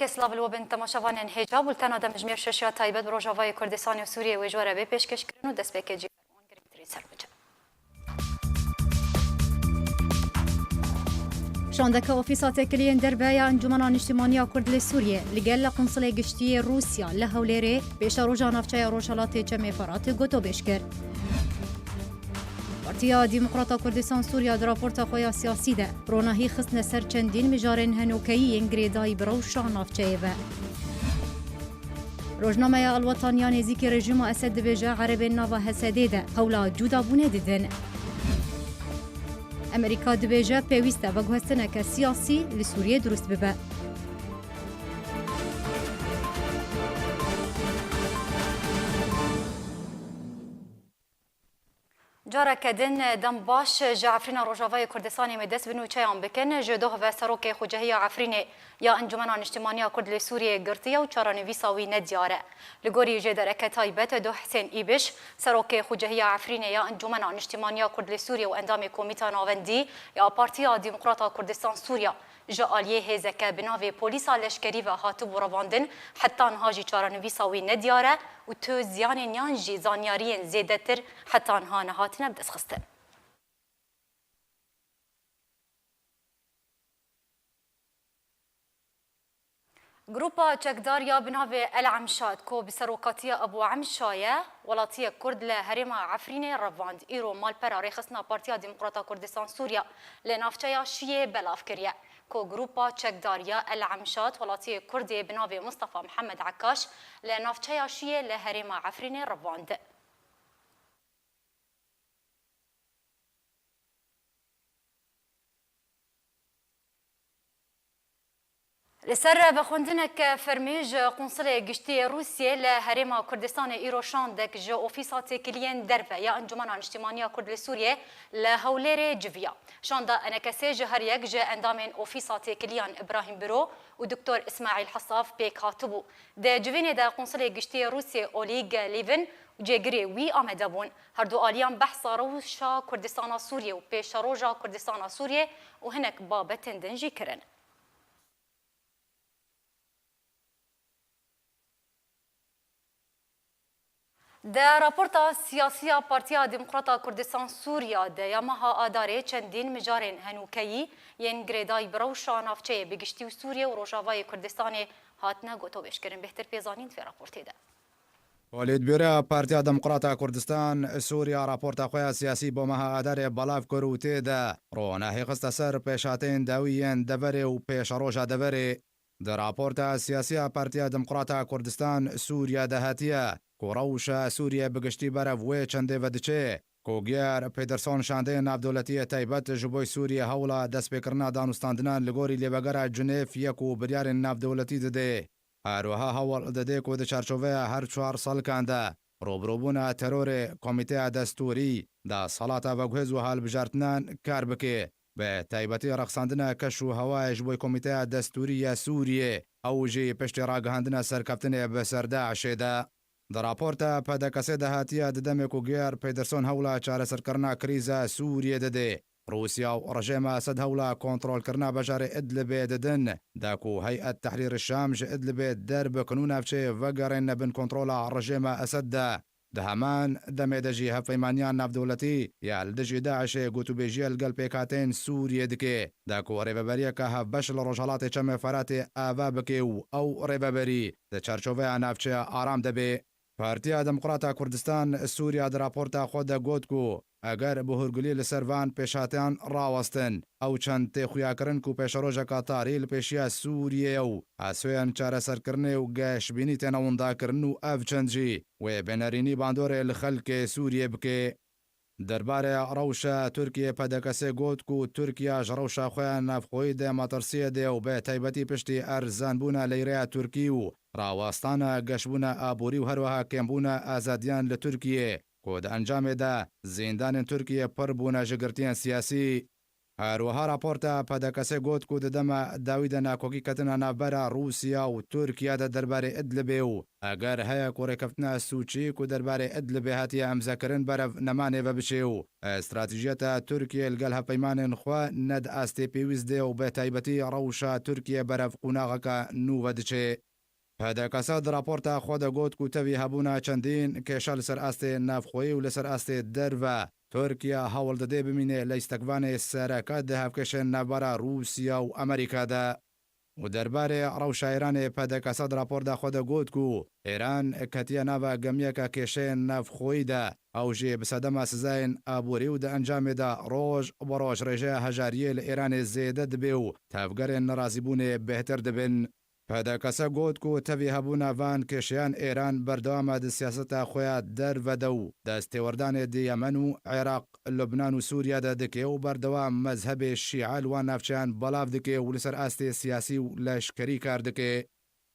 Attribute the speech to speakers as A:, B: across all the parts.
A: سلاف الوبن تماشاوان هجا بولتنا دم جمير ششیا تایبت بروجاوای کردستان و سوریه و جواره به پیشکش کردن و دست پیکجی فرمان گرفتری سر بجا. شاندك اوفيسات كليين دربايا انجمنان اجتماعية كرد لسوريا لقال قنصلة قشتية روسيا لهوليري بيش روجا نفچايا روشالات جمع فرات قوتو بيشكر. پارتیا دموکراتا کردستان سوریا در راپورت خویا سیاسی ده روناهی خصن سر چندین مجارن هنوکی انگریدای برو شانافچه و روزنامه الوطنیان نزیک رژیم اسد بجا عرب ناوا حسده ده هولا جودا بونه دیدن امریکا دبیجا پیوسته و گوهستنک سیاسی لسوریه درست ببه. جارا کدن دم باش جعفرین روجاوای کردستانی مدس بنو چیان بکن جدوه و سروک خوجهی عفرین یا انجمنان اجتماعی کرد لسوریه گرتیه و چارانویساوی ندیاره لگوری جدر کتایبت دو حسین ایبش سروک خوجهی عفرین یا انجمنان اجتماعی کرد لسوریه و اندام کمیته ناوندی یا پارتیا دموکراتا کردستان سوریا جالیه هزک بناوی پلیس لشکری و هاتو رواندن حتی انهاجی چارانویساوی ندیاره و تو زیان نیانجی زانیارین زیده تر حتی انها نهاتنه بدست خستن. گروپا چکداریا بناوی العمشاد کو بسروکاتی ابو عمشایه ولاتی کرد لهرم عفرین رواند ایرو مال پراری خصنا پارتیا دموکراتا کردستان سوریا لنافچه شیه بلاف کریه کو گروپا چکداریا العمشاد ولاتی کردی بناوی مصطفى محمد عکاش لنافچه شیه لهرم عفرین رواند. لسر بخوندنك فرميج قنصلة قشتي روسيا لهرم كردستان إيروشان دك جو أوفيسات كليين دربة يا أنجمنان اجتماعية كرد لسوريا لهوليري جفيا شاندا أنا كسيج هريك جاء أندامين أوفيسات كليان إبراهيم برو ودكتور إسماعيل حصاف بيك هاتبو دا جويني دا قنصلة قشتي روسيا أوليغ ليفن وجيجري وي آمدابون هردو آليان بحث روشا كردستان سوريا وبيش روجا كردستان سوريا وهناك بابتن دنجي كرن. در راپورتا سیاسی پارتیا دموکراتا کردستان سوریا ده یامها آداره چندین مجارن هنوکی ین گریدای بروشا نافچه بگشتی و سوریه و روشاوای کردستان هاتنه گوتو بشکرین بهتر پیزانین في راپورتی ده.
B: ولید بیره پارتیا دموکراتا کردستان سوریا راپورتا خویا سیاسی بومها آداره بلاف کروتی ده رونه خست سر پیشاتین داویین دبره و پیش روشا دبره در راپورتا سیاسی پارتیا دموکراتا کردستان سوریا دهاتیه کوروشا سوریا بگشتی برف و چنده و دچه کوگیر پیدرسون شانده نافدولتی تایبت جبوی سوریا هولا دست بکرنا دانستاندنان لگوری لیبگره جنیف یکو بریار نافدولتی دده هروها هول دده کو د چارچوبه هر 4 سال کنده روبروبونه ترور کمیته دستوری دا صلاتا و گهز و حال بجارتنان کار بکه به تایبتی رقصاندنه کشو هوای جبوی کمیته دستوری سوریه او جی پشت راگهاندنه سرکفتنه بسرده عشیده در راپورتا پدکسه دهاتیه ددم کوگیر پیدرسون هولا چاره سرکرنا کریزا سوریه دده روسیا و رژیم اسد هولا کنترل کرنا بجار ادلب ددن داکو هیئت تحریر الشام ج ادلب درب کنون افچه وگرن بن کنترول رژیم اسد دهمان دم دجی هفیمانیان نافدولتی یا لدجی داعش گوتو بیجی القلب کاتین سوریه دکه داکو ریببری که هف بشل رجالات چم فرات آوا بکیو او ریببری ده چرچوه نافچه آرام دبه پارتیا دموکراتا کردستان سوریا در راپورتا خود گوت کو اگر بهرگلی لسروان پیشاتیان راوستن او چند تخویا کرن کو پیش روژا کاتاری لپیشیا سوریه او اسویان چاره سرکرنه و گش بینی تنوندا کرنو اف چندجی و بنارینی باندور الخلق سوریه بکه درباره روشا ترکیه پدکسه گوت کو ترکیه جروشا خواه نفخوی ده مطرسیه ده و به تایبتی پشتی ارزان بونا لیره ترکی و راوستانا گشبونا آبوری و هروها کمبونا آزادیان لترکیه کود انجام ده زیندان ترکیه پر بونا جگرتیان سیاسی هەروەها راپۆرتە پەدەکەسێ گوت و دەدەمە داویدە ناکۆکی کەتنە ناوبەرە رووسیا و تورکیادا دەربارەی ئیدلبێ و ئەگەر هەیە کۆڕێکەوتنە سوچیک و دەربارەی ئیدلبێ هاتیە ئەمزەکردن بەرەو نەمانێ بە بچێ و ئەستراتیژیەتە تورکیە لەگەڵ هەپەیمانên xwe نەد ئاستێ پێویست دێ و بە تایبەتی ڕەوشە تورکیە بەرەو قوناغەکە نووە دچێ. پەدەکەسە راپۆرتە خۆ دەگوت و تەوی هەبوونە چەندین کێشە لەسەر ئاستێ نافخۆیی و لەسەر ئاستێ دەرڤە تورکیا هەوڵ دەدێ بمینێ لە ئیستەکبانێ سەرەکە دەهاوکێشن ناوبەرە رووسیا و ئەمریکادا. و دەربارێ ڕەوشە ئێرانێ پەدەکەسە راپۆردا خۆ دەگوت و ئێران کەتیە ناوە گەمیەکە کێشەیەن نافخۆیدا ئەوژێ بسەدەما سزایەن ئابووری و دە ئەنجامێدا ڕۆژ بە ڕۆژ ڕێژەیە هەژاریە لە ئێرانێ زێدە دەبێ و تافگەرێن نەڕازیبوونێ بهتر دەبن. پەدەکەسە گوت و تەوی هەبوونە ڤان کێشیان ئێران بەردەوامە سیاسەتە خۆیان دەرڤەدە و دەستێوەردانێ دیەمەن و عێراق لوبنان و سووریادا دەکێ و بەردەوام مەزهەبێ شیعە وان ناوچیان بەڵاو دەکێ و لەسەر ئاستێ سیاسی و لەشکەری کار دەکێ.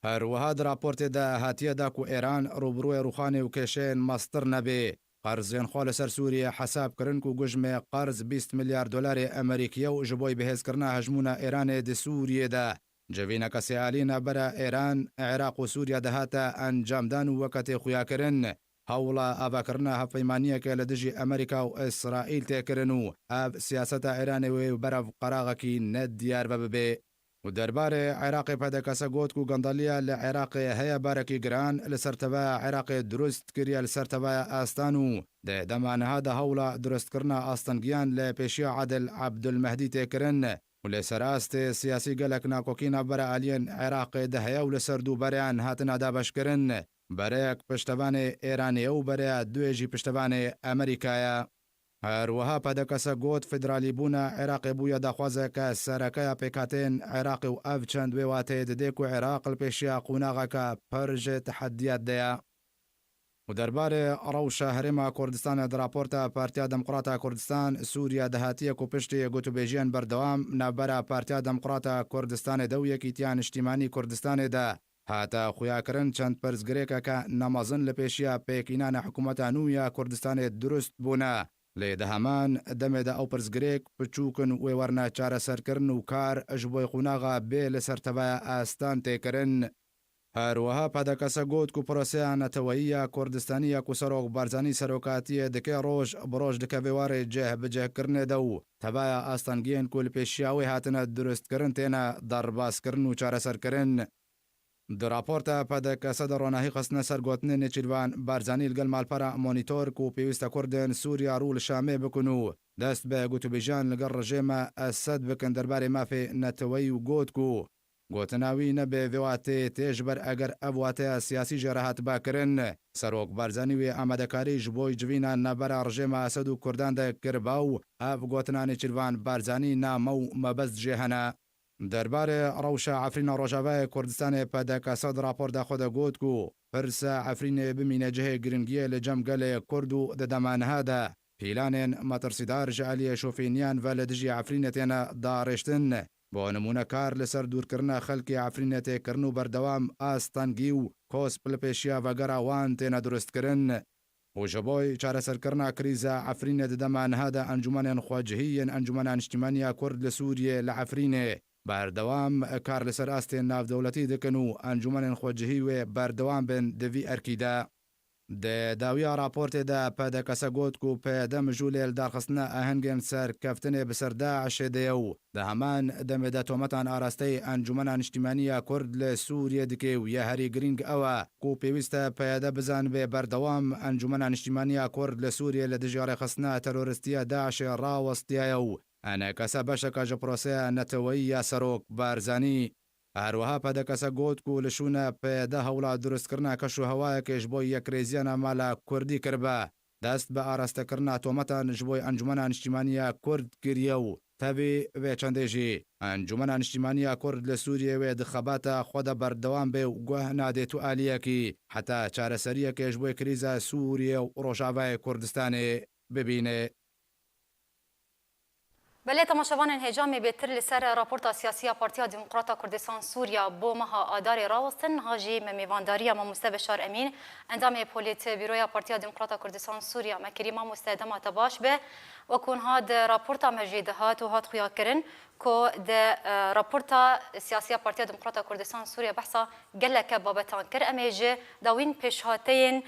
B: هەروەها راپۆرتێدا هاتیەداک و ئێران ڕوبڕووی ڕوخانێ و کێشەیەن مەستر نەبێ قەرزێنخوا لەسەر سووریە حەسابکردن و گوژمێ قەرز 20 میلیارد دلاری ئەمریکیە و ji بۆی بەهێزکردنا هەژمونە ئێرانێ دی سووریێدا جەڤینەکە سیالینە بەرە ئێران عێراق و سووریا دەهاتە ئەنجامدان و وەکەتێ خویاکردن هەوڵە ئاواکردنا هەفەیمانیەکە لە دژی ئەمریکا و ئیسرائیل تێکردن و ئاv سیاسەتە ئێرانێوێ و بەرەو قەراغەکی نەدیار بە ببێ. و دەربارێ عێراقی پەدەکەسە گوت و گەندەلیە لە عێراقی هەیە بارێکی گران لەسەرتەوە عێراقی دروست کردە لەسەرتەوە ئاستان و دەمانەهادا هەوڵە دروستکردنا ئاستەنگیان لە پێشیە عادل عەبدولمەهدی تێکردن و لەسەر ئاستێ سیاسی گەلک ناکۆکینا بەرە ئالیەن عێراقی دەهەیە و لەسەر دووبەریان هاتنە دابەشکردن بەرەیەک پشتەوانێ ئێرانیە و بەرەیە دوێژی پشتەوانێ ئەمریکایە. هەروەها پەدەکەسە گوت فدرالی بوونە عێراقی بوویە داخوازێکە سەرەکەیە پێکاتێن عێراقی و ئەv چەند وێ واتەیە دەدێک و عێراق پێشیە قوناغەکە پەرژێ تەحەدیات دەیە. و دەربارێ ڕەوشە هەرێما کوردستانە راپۆرتە پارتیا دەموکراتە کوردستان سووریا دەهاتیە و پشتی گوتوبێژیان بەردەوام ناوبەرە پارتیا دەموکراتە کوردستانی دە و یەکیتیان نیشتیمانی کوردستانێدا هاتە خویاکردن چەند پرزگرێکەکە نەمەزن لە پێشیە پێکینانە حکوومەتە نوویە کوردستانی دروست بوونە لێ دەهەمان دەمێدا ئەو پرزگرێک بچووکن وێوەرنە چارەسەرکردن و کار ئەش بۆی قوناغا بێ لەسەرتەوە ئاستان تێکردن. هەروەها پەدەکەسە گوت و پرۆسیانەتەوەیە کوردستانیە و سەرۆک بارزانانی سەرۆکاتیە دەکەی ڕۆژ بڕۆژ دکە بێوارێ جێ بجێکردنێدە و تەبایە ئاستانگیێن کول پێشیاوی هاتنە دروستکردن تێنە دەڕباسکردن و چارەسەرکردن. راپۆرتە پەدەکەسە دەڕۆناهی خستنە سەرگوتنە نێچیروان بارزانانی لەگەڵ مالپەرە مۆنیتۆرک و پێویستە کوردن سووریا ڕوو لە شامێ بکن و دەست بە گوتوبێژان لەگەڵ ڕژێمە ئەسەد بکەن دەربارەی مافێ نەتەوەی و گوتک و گوتناوی نەبێ وێواتێ تێژبەر ئەگەر ئەواتەیە سیاسی ژێرەهات باکردن سەرۆک بارزانانی وێ ئامادەکاریش بۆی جوینە نەبەرە ڕژێمە ئەسەد و کوردان دەکردبا و ئەv گوتنانی چیروان بارزانانی نامە و مەبەست جێهەنە. دەربارێ ڕەوشە عەفرینە ڕۆژاوای کوردستانی پەدەکەسە راپۆردا خۆ دەگوت و پرسە عەفرینێ بمینە جهێ گرنگیە لە جەمگەلێ کورد و دەدەمانهادا پیلانێن مەترسیدار ژعالیە شۆفێنیان و لە دژی عەفرینەتێنە داڕێشتن بۆ نمونە کار لەسەر دوورکردنە خەڵکی عەفرینەتێکردن و بەردەوام ئاستانگی و کۆسپ لە پێشیە بەگەڕاوان تێنە دروستکردن و ji بۆی چارەسەرکردنا کریزە عەفرینە دەدەمانهادا ئەنجومەنێن خواجهیەن ئەنجومەنە نیشتیمانیە کورد لە سووریێ لە عەفرینێ بەردەوام کار لەسەر ئاستێن ناودەوڵەتی دەکەن و ئەنجومەنێن خۆجهی وێ بەردەوام بن دەوی ئەرکیدا. داویە راپۆرتێدا پەدەکەسە گوت و پێدە مژوولێ داخستنە ئاهەنگێن سەرکەفتنێ بەسەردا عشێدەیە و دە هەمان دەمێدا تۆمەتان ئاراستەی ئەنجومەنە نیشتیمانیە کورد لە سووریە دکێ و یە هەری گرنگ ئەوە و پێویستە پێدە بزان بێ بەردەوام ئەنجومەنە نیشتیمانیە کورد لە سووریە لە دژی ڕێخستنە تەرۆریستیە داعشێ ڕاوەستیایە و ئەنە کەسە بەشەکە ژە پرۆسەیە نەتەوەیی یا سەرۆک بارزانی. هەروەها پەدەکەسە گوت و لە شوونە پێدە هەوڵا دروستکردنا کەش و هەوایەکێش بۆی یەکرێزیانە مالە کوردی کردبە دەست بە ئاراستەکردنا تۆمەتان ji بۆی ئەنجومەنە نیشتیمانیە کورد گریە و تەبێ وێ چەندێژی ئەنجومەنە نیشتیمانیە کورد لە سووریە وێ دخەباتە خۆدە بەردەوام بێ و گوه نادێت و ئالیەکی حتا چارەسەریەکێش بۆی کریزە سووریە و ڕۆژاوای کوردستانێ ببینێ.
A: بله تماشاوان انهجامی بهتر لسر راپورتا سیاسی پارتیا دموکراتا کردستان سوریا بو مها آدار راوستن هاجی میوانداری ما مستبشار امین اندام پولیت بیرویا پارتیا دموکراتا کردستان سوریا مکری ما مستدما تباش به وكون هاد راپورتا مجيدهات وهاد خويا كرن كو د راپورتا سياسيه بارتيا ديمقراطيه كردستان سوريا بحثا قالك بابتان كر اميجي داوين بيشهاتين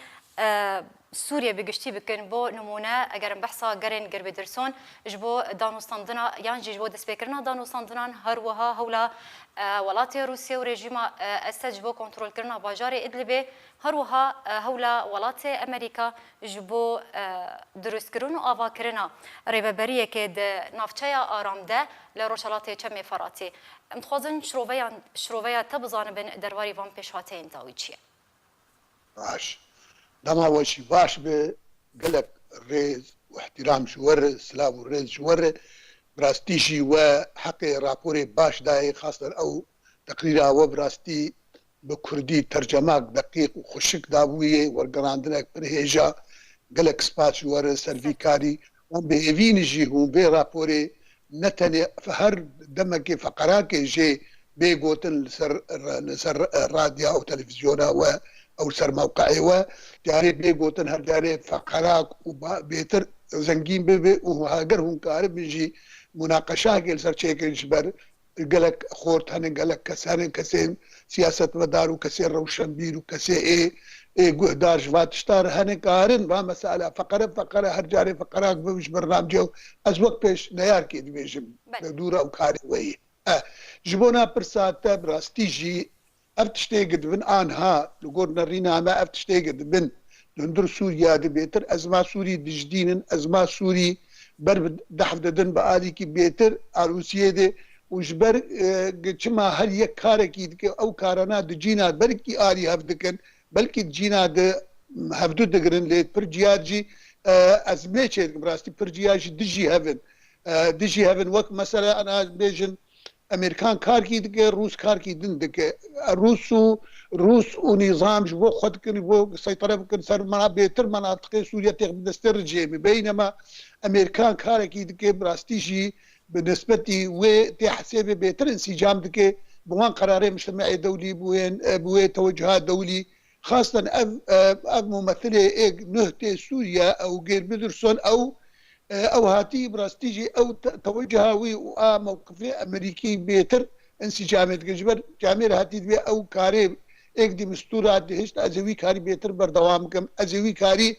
A: سوريا بگشتی بکن بو نمونه اگر بحثا گرین گر بدرسون جبو دانوستاندنا یان جبو دست بکرنا دانوستاندنان هر وها هولا ولات روسیا و رژیم اسد جبو کنترل کرنا باجار ادلب هر وها هولا ولات امریکا جبو درست کرن و آوا کرنا ریبریه که د نافچه آرامده لروشالات چمی فراتی متخوزن شروعیا تبزان بن درواری وان پیشاته انتاوی چیه؟
C: باش دما وشي باش بقلك الريز واحترام شور سلام الريز شور براستيشي وحقي رابوري باش داي خاصة او تقريرها وبراستي بكردي ترجماك دقيق وخشك دابوية ورقراندنك برهيجا قلك سبات شور سرفيكاري وان بهيفين جي هون بي رابوري نتني فهر دمك فقراك جي بيقوتن سر راديو او تلفزيونا او سر موقعي و جاري بيقوتن هر جاري فقراك وبيتر زنجين بي وهاجر هون كارب بيجي مناقشات قال سر تشيك جبر قالك خورت هن قالك كسان كسين سياسه مدار وكسين روشنبير وكسي ايه قهدار جوات اشتار هن كارن با مساله فقره هر جاري فقراك بيش برنامجو ازوق بيش نيار كي بيجم دوره وكاري وي جبونا برساته براستيجي افتشتيقد بن آنها لقورنا رينا ما افتشتيقد بن لندر سوريا دي بيتر ازما سوري دجدين ازما سوري بر دحف دن بآلي كي بيتر روسيا دي وجبر كما هل يك كاركي او كارنا دجينا بركي آلي هفدكن بلكي دجينا دي هفدو دقرن ليت برجياجي ازمي چيد براستي برجياجي دجي هفن وقت مثلا انا بيجن امریکان کار کی دکه روس کار کی دن دکه روس و نظام جو خود کنی و سيطره بکن سر بهتر مناطق سوريا تقدس رجيم بينما امریکان کار کی دکه براستيشي بالنسبه و تحسب بهتر انسجام دکه بوان قرار مجتمعي دولي بوين توجهات دولي خاصه اف ممثله نهته سوريا او غير بدرسون او هاتي براستيجي او توجهاوي وموقفي امريكي بيتر انسجامات جبر جامير هاتي بي او كاري اكدي مستورات هشت ازوي كاري بيتر بردوام كم ازوي كاري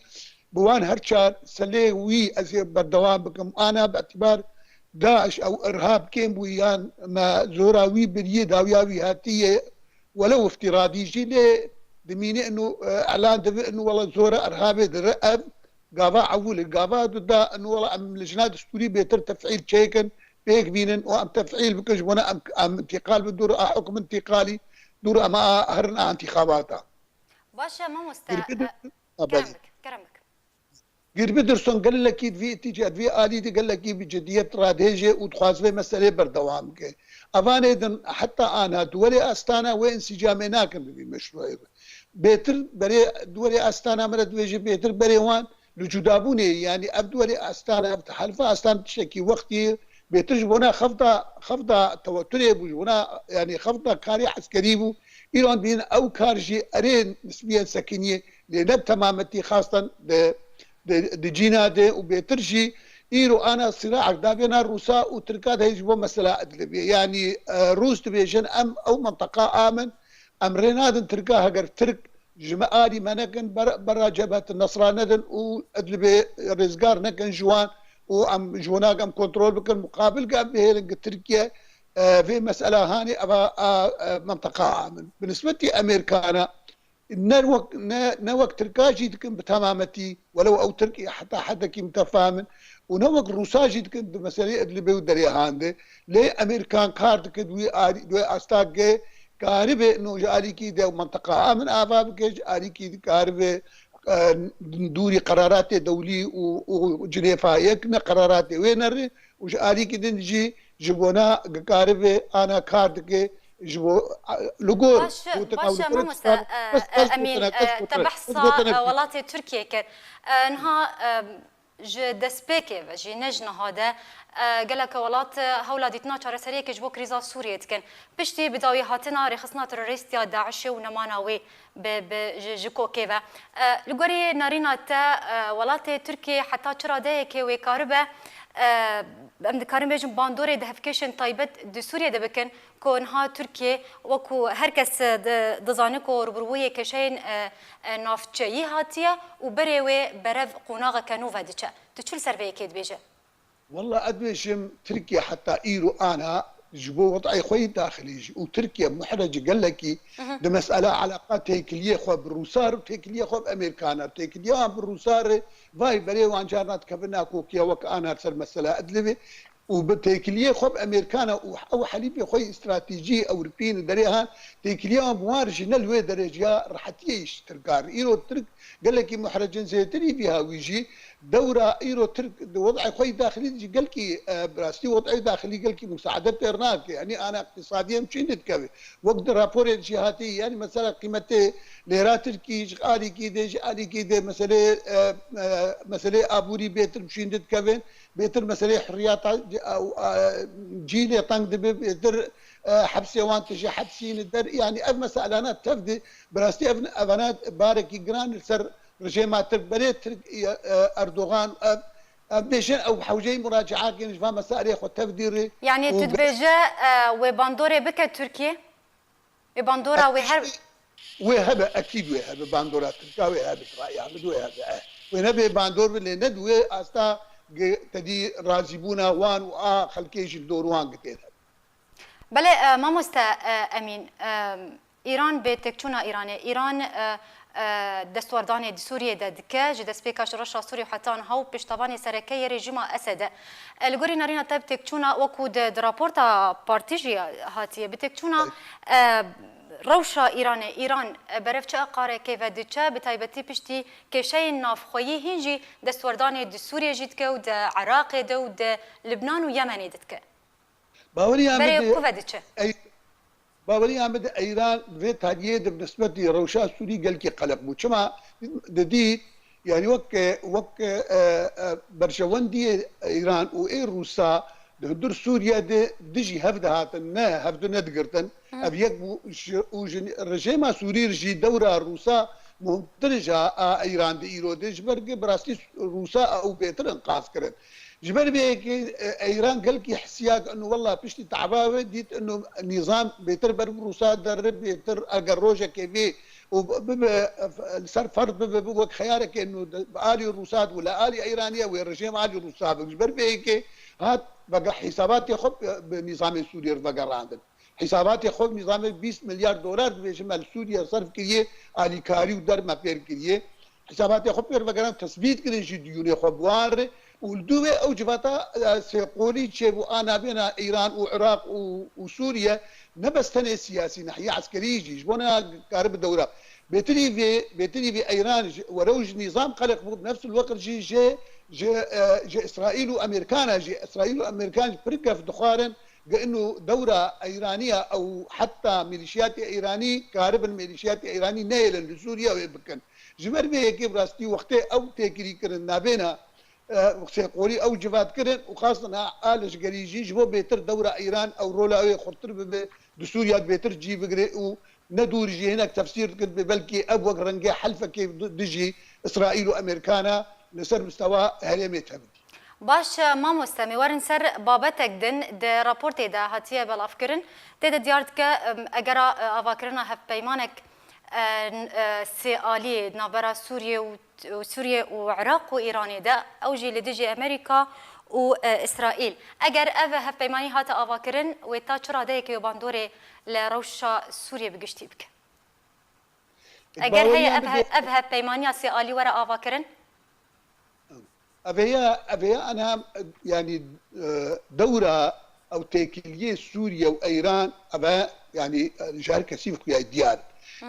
C: بوان هرشار سلي وي ازي بردوام بكم انا باعتبار داعش او ارهاب كيم ويان ما زوراوي بريه داوياوي هاتي ولو افتراضي جي لي دميني انه اعلان دبي انه والله زورا ارهابي درأب قافا عول قافا دا انه والله ام لجنات دستوري بيتر تفعيل تشيكن بيك بينن وام تفعيل بكش وانا ام انتقال بدور حكم انتقالي دور اما هرنا انتخاباتها
A: باشا ما كرمك
C: غير بدرسون قال لك في اتجاه في الي دي قال لك بجديه رادهجه وتخاز في مساله بردوام كي افان اذن حتى انا دولي استانا وانسجام هناك بمشروع بيتر بري دولي استانا مرد ويجي بيتر بري وان لجدابوني يعني ابدولي استانا حلفا استانا تشكي وقتي بيترجبونا خفضه توتري بوجونا يعني خفضه كاري عسكري بو ايران بين او كارجي ارين نسبيا سكنيه لنب تمامتي خاصه د جينا دي وبيترجي ايرو انا صراع دابنا الروسا وتركات هيجبوا مساله ادلبيه يعني روس تبيجن ام او منطقه امن امرين تركاها غير ترك جماعي منكن برا جبهه النصرانيه وادلبي رزقار نكن جوان وام جوناك ام كنترول بكن مقابل قام بهيلنج تركيا في مساله هاني منطقه امن بالنسبه لي امريكانا نوك تركاجي تكن بتمامتي ولو او تركي حتى حدا كي متفاهم ونوك روساجي تكن بمساله اللي بيودري هاندي لي امريكان كارت كدوي استاغ كاربه انه جاري كي ده منطقه امن افاب كي جاري كي كاربه دوري قرارات دولي وجنيفا يكنا قرارات وينر وجاري كي نجي جبونا كاربه انا كارت كي جبو لغور
A: باشا ماموستا امين تبحث ولاتي تركيا كان انها ji destpêkê ve jî ne ji nehade gelek welat hewla dîtina çareseriyekê ji bo krîza Sûriyê dikin. Piştî bi dawî hatina rêxistina terorîst ya Daişê û nemana wê ji kokê ve. Li gorî narîna te welatê Tirkiye heta çira deyekê wê karibe em dikarin bêjin bandorê di hevkêşên taybet di Sûriyê de bikin ku niha Tirkiye wekû herkes dizane ku rûbirûyê kêşeyên navçeyî hatiye û berê wê berev qonaxeke nû ve diçe. Tu çi li ser vê yekê dibêje؟
C: والله ادويشم تركيا حتى ايرو انا جبو وضعي خوي داخلي وتركيا محرجه قال لك ده مساله علاقات هيكليه خو بالروسار وتيكليه خو بامريكانا تيكليه بالروسار فاي بري وان جارنات كبناكو كيا وك انا هرسل مساله ادلبي وبتيكليه خو بامريكانا او حليبي خوي استراتيجي او ربين دريها تيكليه موارج نلوي درجه رحتيش تركار ايرو ترك قال لك محرجين زي تري فيها ويجي دورة ايرو ترك وضعي خوي داخلي قال لك براستي وضعي داخلي قال لك مساعدة إرناك يعني انا اقتصاديا مش نتكفي وقت رابور الجهاتي يعني مثلا قيمته ليرات تركي جالي كده مسألة ابوري بيتر مش نتكفي بيتر مسألة حريات او جيلي طنق بيتر حبسي وان تجي حبسين الدر يعني اف مسألة تفدي براستي افنات باركي جران سر رجيمات بريت اردوغان بيشن او حوجي مراجعات كاين فما مسائل ياخذ تفديري
A: يعني تدبجه وباندوري بك تركيا باندورا وهرب
C: وهبه اكيد وهبه باندورا تركيا وهبه راي عبد وهبه ونبي باندور اللي ندوي استا تدي رازبونا وان خلكيش الدور وان قتيل
A: بله ما مست امين ایران به تکچونا ایران دستوردانی دی سوریه ده دکه جه دستپیکاش رشا سوریه حتان هاو پشتوانی سرکه رژیم اسد الگوری نارینا تب تکچونا وکو ده راپورتا پارتیجی هاتیه به تکچونا روشا ایران برف چه اقاره که و دچه به تایبتی پشتی کشی نافخویی هنجی دستوردانی دی سوریه جید که و ده عراق ده و ده لبنان و یمنی دید که برای کو و دچه
C: باوري عمد ايران في تهديد بالنسبه لروشا السوري قال كي قلق وشما دي يعني وك برشوندي ايران واير روسا در سوريا دجي هفدهاتنا هفدنا دقرتن ابيك رجيم سوري رجي دوره روسا مندرجه ايران دي ايرو دي جبرق براستي روسا او بيتر انقاذ كرت جبر بيك ايران قال لك حسياق انه والله بشتي تعباوه ديت انه نظام بيتر روسا درب بيتر اقروجه كيفي صار فرض بوك خيارك انه الي روساد ولا الي ايرانيه والرجيم الي روساد جبر بيك هات بقى حسابات ياخذ بنظام السوري بقى عندنا حسابات ياخذ نظام 20 مليار دولار بشمال سوريا صرف كريه الي كاري ودر ما بير كريه حسابات ياخذ بقى تثبيت كريه ديون ياخذ وار والدوله اوجبتا سيقولي تشيبو انا بين ايران وعراق وسوريا نبستني سياسي ناحيه عسكريه يجي جبونا قارب الدوله بيتري في ايران وروج نظام قلق بنفس الوقت جي اسرائيل وامريكان اسرائيل وامريكان فرقه في دخارن انه دوره ايرانيه او حتى ميليشيات ايراني قارب الميليشيات الايراني نيل لسوريا ويبكن جمر به كيف راستي وقته او تكري كرنا بينا سيقولي او جفات كرن وخاصه آلش قريجي جبو بيتر دوره ايران او رولا خطر بسوريا بيتر جي بقري وندور جي هناك تفسير بلكي ابوق رنجي حلفه كيف دجي اسرائيل وامريكانا لسر مستوى هلمتها
A: باش ما مستمي ورن سر بابتك دن ده رابورتي ده هاتيه بالافكرن تيدا ديارتك اجرا افاكرنا هف بيمانك سيالي نابرا سوريا وعراق وايران ده اوجي لدجي امريكا واسرائيل اگر اف هف بيماني هاتا افاكرن ويتا چرا ديك باندوري لروشا سوريا بگشتي بك اگر هي اف هف بيماني سيالي ورا افاكرن
C: أبيها أنا يعني دورة أو تيكلية سوريا وإيران أبا يعني جار كثير في الديار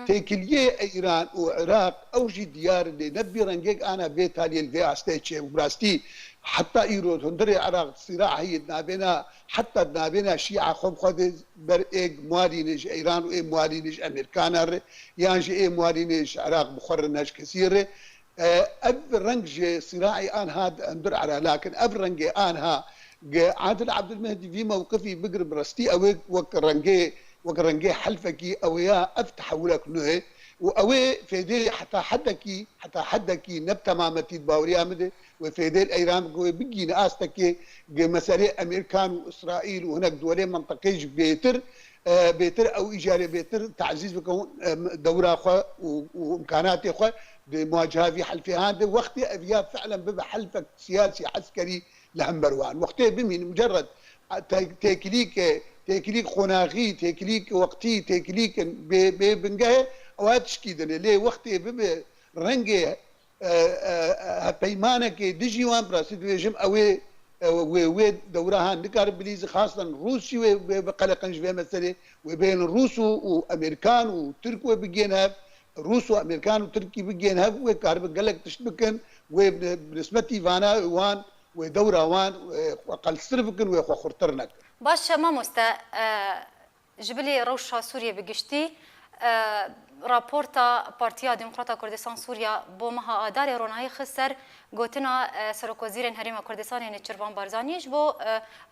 C: تيكلية إيران وعراق أوجي ديار اللي نبي رنجيك أنا بيت هالي الفي عستيتشي وبراستي حتى إيرود هندري عراق صراع هي نابنا حتى نابنا شيعة خد بر إيج موالينج إيران وإيه موالينج أمريكان يعني إيه موالينج عراق بخرناش كثير اف رنج صراعي ان هاد اندر على لكن اف رنج انها عادل عبد المهدي في موقفي بقرب رستي او وك رنجي حلفكي او يا افتح ولك نهي واوي فيدي حتى حدكي نبتا مامتي باوري امده وفيدي الايران بيجي ناستكي مساله امريكان واسرائيل وهناك دولين منطقيش بيتر او ايجاري بيتر تعزيز بكون دوره اخرى وامكانات اخرى بمواجهه في حلف هذا وقت افيا فعلا ببقى حلفك سياسي عسكري لهمبروان وقت بمن مجرد تكليك خناغي تكليك وقتي تكليك بنجاه او تشكيدنا ليه وقت ببقى رنجي بيمانك ديجي وان براسيد ويجم اوي وويد دورها نكار بليز خاصة روسي وبقلقنج في مسألة وبين الروس وامريكان وترك وبيجينها روس وامريكان وتركي بيجينها وكارب قال لك تشبكن وبنسبتي فانا وان ودورة وان وقال سرفكن وخورترنك
A: باش ما مستا جبلي روشا سوريا بقشتي راپورتا پارتیا دموکراتا کردستان سوریا بو مها آدار رونایی خسر گوتنا سرکوزیرن هریم کردستان نچربان بارزانیش بو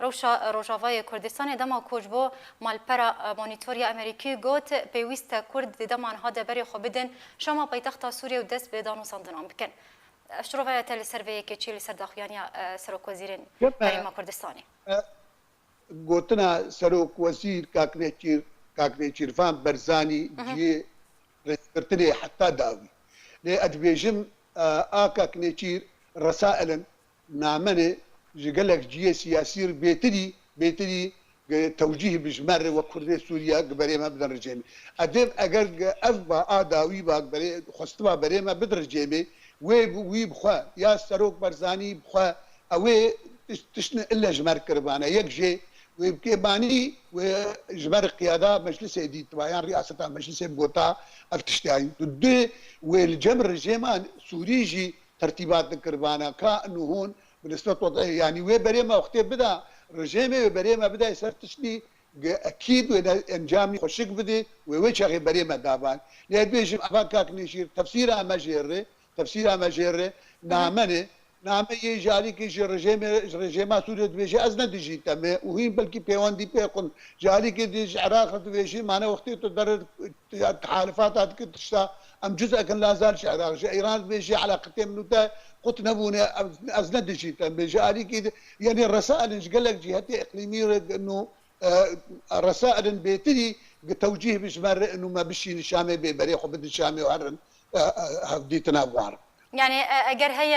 A: روشا روجاوای کردستان دما کوج بو مالپرا مونیتوریا امریکی گوت پیوست کرد دمان ها دبری خو بدن شما پایتخت سوریه و دست به دانو ساندنام بکن شروع تل سروی که چیلی سرداخیانیا سرکوزیرن هریم کردستانی
C: گوتنا سرکوزیر کاکنیچیرفان برزانی جی رتني حتى داوي لأدبيجم آكا كنيتير رسائل نامنة جقلك جيه سياسير بيتري توجيه بجمار وكردي سوريا قبري ما بدن رجيمي أدب أجر أفبا داوي باقبري خستوا بري ما بدن رجيمي وي بخوا يا سروك برزاني بخوا أوي تشن إلا جمار كربانا يكجي ويبكي باني وجبر قيادة مجلس دي تبعيان رئاسة مجلس بوتا افتشتاين ضد والجمر الجيمان سوريجي ترتيبات كربانا كأنه هون بالنسبة وضعيه يعني وبريما وقت بدا رجيمي وبريما بدا يصير تشني اكيد انجامي خشك بدي ويشغي بريما دابان لأن بيجي افاكاك نشير تفسيرها مجيرة نامنه نعم يجاري كي رجيم سوريا بيجي أزنا ديجي تمه وهي بلكي بيوان دي بيكون جاري كي ديج عراق بيجي معنا وقتي تقدر تحالفات هاد كتشتا أم جزء كان لا زال عراق إيران بيجي علاقتين منوتا قلت نبونا أزنا ديجي تمه جاري كي يعني الرسائل إنش قال لك جهتي إقليمية إنه رسائل بيتري توجيه بجمار إنه ما بشي الشامي ببريخ وبد الشامي وعرن هفدي تنابوار
A: يعني اگر هي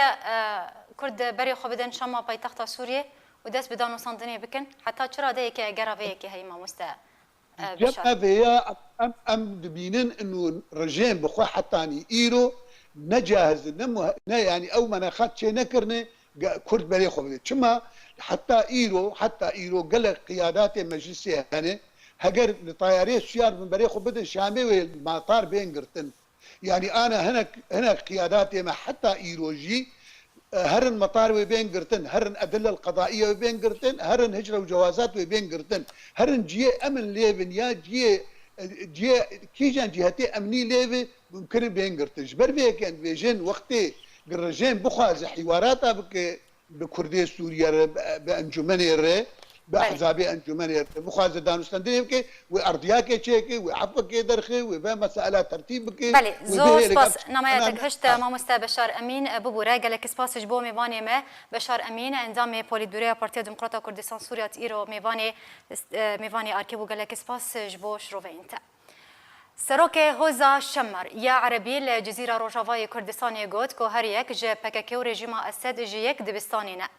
A: كرد بري خو بدن شما پایتخت سوریه و دست بدانو ساندنی بکن حتی چرا ده که اگر اوی که هی ما مستا
C: جاب هي ام دبينن انه رجيم بخو حتاني ايرو نجاهز يعني او ما ناخذ شيء نكرني كرد بري خو بدن شما حتى ايرو قال قيادات مجلس هنا هجر لطياري الشيار من بري خو بدن شامي والمطار بين قرتن يعني انا هنا قياداتي ما حتى ايروجي هرن مطار وبين قرتن هرن ادله القضائيه وبين قرتن هرن هجره وجوازات وبين قرتن هرن جي امن ليبن يا جي كيجان جهتي امني ليبي ممكن بين قرتن جبر بيكن بيجن وقتي قرجين بخاز حواراتها بكردي سوريا بانجمن الري بأحزاب أنجمن مخازن دانستندني بكي وأرضياك شيكي وعفوك درخي وبمسألة ترتيبك
A: بله زور سپاس نمایت هشت ماموستا بشار امین ببوره گلک سپاس جبو میوانی ما بشار امین اندام پولیتبیرو پارتی دموکراتا کردستان سوریا ایرو میوانی ارکیبو گلک سپاس جبو شروینتا سروک هوزا شمر یا عربی لجزیره روجاوای کردستان گوت که هر یک جه پککی و رژیم اسد جیک دبستانی نه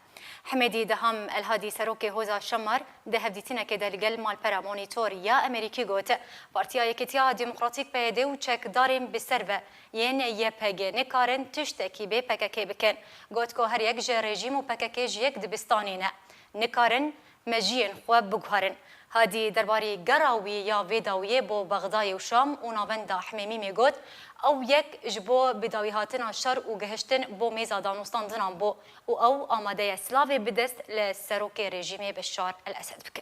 A: حميدي دهم الهادي سروكي هوزا شمر ده هفديتنا كده الجل مال برا مونيتور يا أمريكي جوت بارتيا يكتيا ديمقراطيك بيدي وشك دارم بالسربة ين يبهجي نكارن تشتكي بي بككي بكن جوت كو هر يك جه رجيم وبككي جيك دبستانينا نكارن مجين خواب بجهرن هادي درباري جراوي يا فيداوية بو بغداد وشام ونافندا حميمي ميجوت او یک جبو بداوی هاتن شر و گهشتن بو میزا دانوستاندن بو او آماده سلاوی بدست لسروک رژیم بشار الاسد بکن.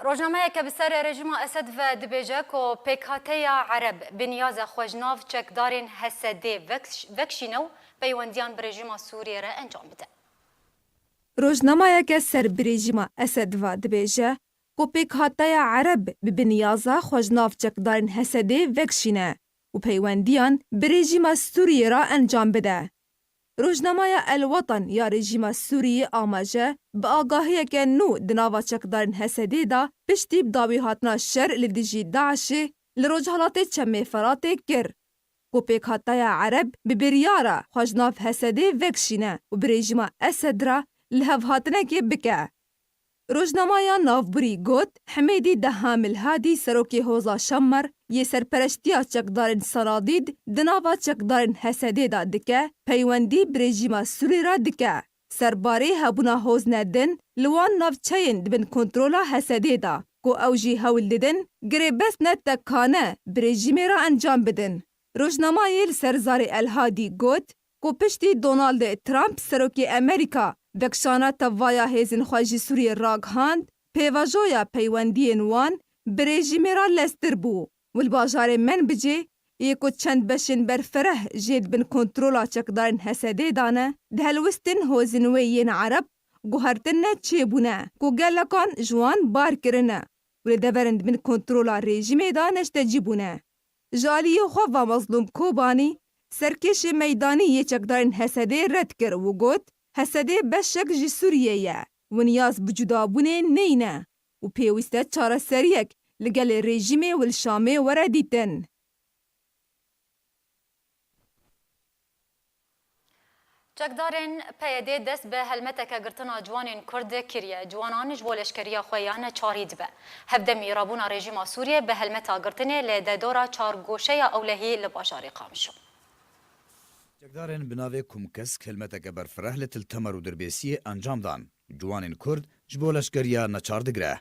A: روزنامه که بسر رژیم اسد و دبیجه که پیکاته عرب بنیاز خوشناف چکدارین حسده وکشینو پیوندیان به رژیم سوریه را انجام بده.
D: روزنامه که سر برژیم اسد و دبیجه که پیکاته عرب بنیاز خوشناف چکدارین حسده وکشینه و پیوندیان به رژیم سوریه را انجام بده. روزنامه الوطن یا رژیم سوریه آماجه به آگاهی که نو دناوا چکدارین حسدی دا پشتی بداوی هاتنا شر لدیجی داعشی لروجهالات چمی فراتی گر. و پیکاتای عرب ببریارا خوشناف حسدی وکشینه و برژیم اسد را لحف هاتنه که بکه. روزنامه نافبری گوت حمیدی دهامل هادی سروکی حوزا شمر یه سرپرشتیا چکدارین سرادید دناوا چکدارین حسدی دا دکه پیوندی برژیم سوری را دکه. سرباری هبونا حوز ندن لوان نافچین دبن کنترولا حسدی دا کو اوجی هول ددن گره بس نتکانه برژیم را انجام بدن. روزنامه یل سرزاری الهادی گوت کو پشتی دونالد ترامپ سروکی امریکا وکشانا توایا هیزن خواجی سوری راگهاند پیواجویا پیوندی نوان برژیم را لستر بو والباجار من بجی یکو چند بشن برفره جید بن کنترولا چکدارین حسده دانه دهلوستن هوزنویین عرب گوهرتن چه بونه کو گلکان جوان بار کرنه ولی دورند بن کنترولا رژیم دانشت جیبونه. جالی خواه و مظلوم کوبانی سرکش میدانی یه چکدارین حسده رد کر و گوت حسده بشک جی سوریه یه و نیاز بجدابونه نینه و پیوسته چاره سریک لگل رژیم والشامه وردیتن.
A: چکدارین پیاده دست به هلمتک گرتنا جوانین کرد کریه جوانان جوالشکریه خویان چارید به هفدمی رابونا رژیم سوریه به هلمتا گرتنه لدادورا چار گوشه اولهی لباشاری قامشو.
E: چکدارین بناوی کمکسک هلمتک برفره لتل تمر و دربیسی انجام دان جوانین کرد جوالشکریه نچاردگره.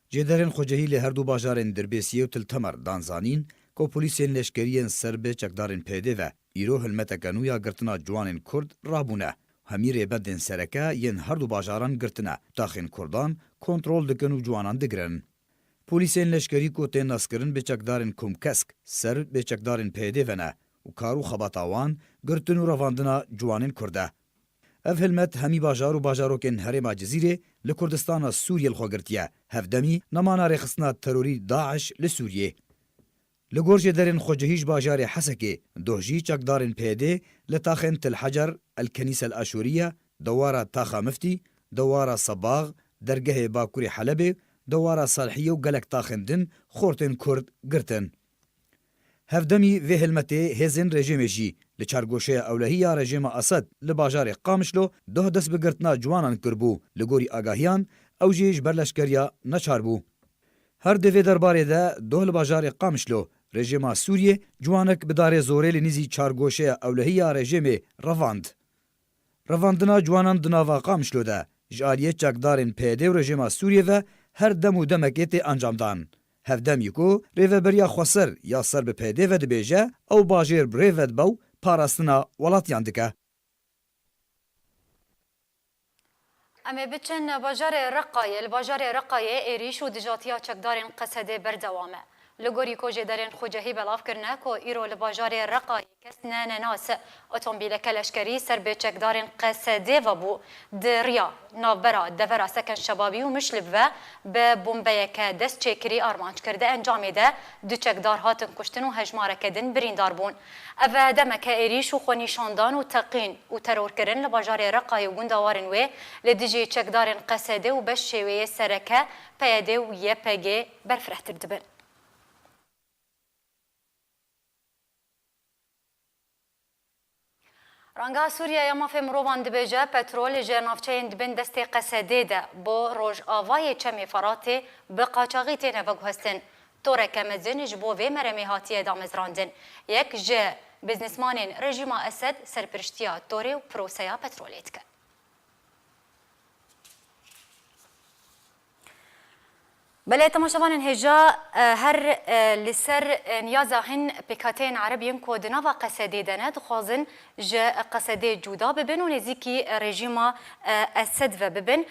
E: جدارین خوجهی لهر دو باجارین دربیسی و تل تمر دانزانین که پولیسین لشکریین سرب چکدارین پیده و ایرو هلمتک نویا گرتنا جوانین کرد رابونه. همی بدن سرکه ین هر دو باجاران گرتنه داخل کردان کنترول دکن و جوانان دگرن. پولیسین لشکری کو تین ناسکرن به چکدارین کمکسک سر به چکدارین پیده و نه و کارو خباتاوان گرتن و رواندنا جوانین کرده. اف هلمت همی باجار و باجاروکن هرما جزیره لکردستان سوریه الخوگرتیه هفدمی نمانا رخصنا تروری داعش لسوریه. لگورج درین خوجهیج باجار حسکه دوجی چکدارین پیده لتاخن تل حجر الكنيسة الأشورية دوارة تاخا مفتي دوارة صباغ درگه باکوری حلبه دوارة صالحية و گلک تاخن دن خورتن کرد گرتن. هفدمی و هلمته هزن رژیم جی لچارگوشه اولهی رژیم اسد لباجار قامشلو ده دست بگرتنا جوانان کربو لگوری آگاهیان او جیج برلشکریا نچاربو. هر دوی درباره ده ده لباجار قامشلو رژیم سوریه جوانک بداره زوره لنیزی چارگوشه اولهی رژیم رواند. رواندنا جوانان دناوا قامشلو ده جالیه چکدارین پیده و رژیم سوریه و هر دم و دمکیت انجام دان. هفدم یکو ریو بریا خسر یا سر به پیده و دبیجه او باجیر بریود باو پاراستنا ولاتیان دکه.
A: اما بچن باجار رقایه الباجار رقایه ایریش و دجاتیا چکدارین قصده بردوامه. لگوری کوجه درین خوجهی بلاف کرنه که ایرو لباجار رقای کسنه نناس اتومبیل کلشکری سر به چکدارین قصده و بو دریا نابرا دورا سکن شبابی و مشلب و به بومبه که دست چکری آرمانج کرده انجامی ده دو چکدار هاتن کشتن و هجماره کدن بریندار بون. اوه دمک ایریش و خونیشاندان و تقین و ترور کرن لباجار رقای و گندوارن و لدیجی چکدارین قصده و بش شویه سرکه پیاده و یه پگه برفرهتر دبن. رانگا سوریه یا مافی مروان دبیجه پترول جرنافچه دبن دستی قصده ده با روش آوای چمی فراتی به قاچاقی تینه وگوهستن. طوره کمزین جبو وی مرمی هاتیه دامزراندن. یک جه بزنسمانین رژیم اسد سرپرشتیا طوره و پروسیا پترولیت که. بله تماشاوان هجا هر لسر نیازا هن پیکاتین عربیین کو دناوا قصدی دنه دخوازن جه قصدی جودا ببن و نزیکی رژیما اسد و ببن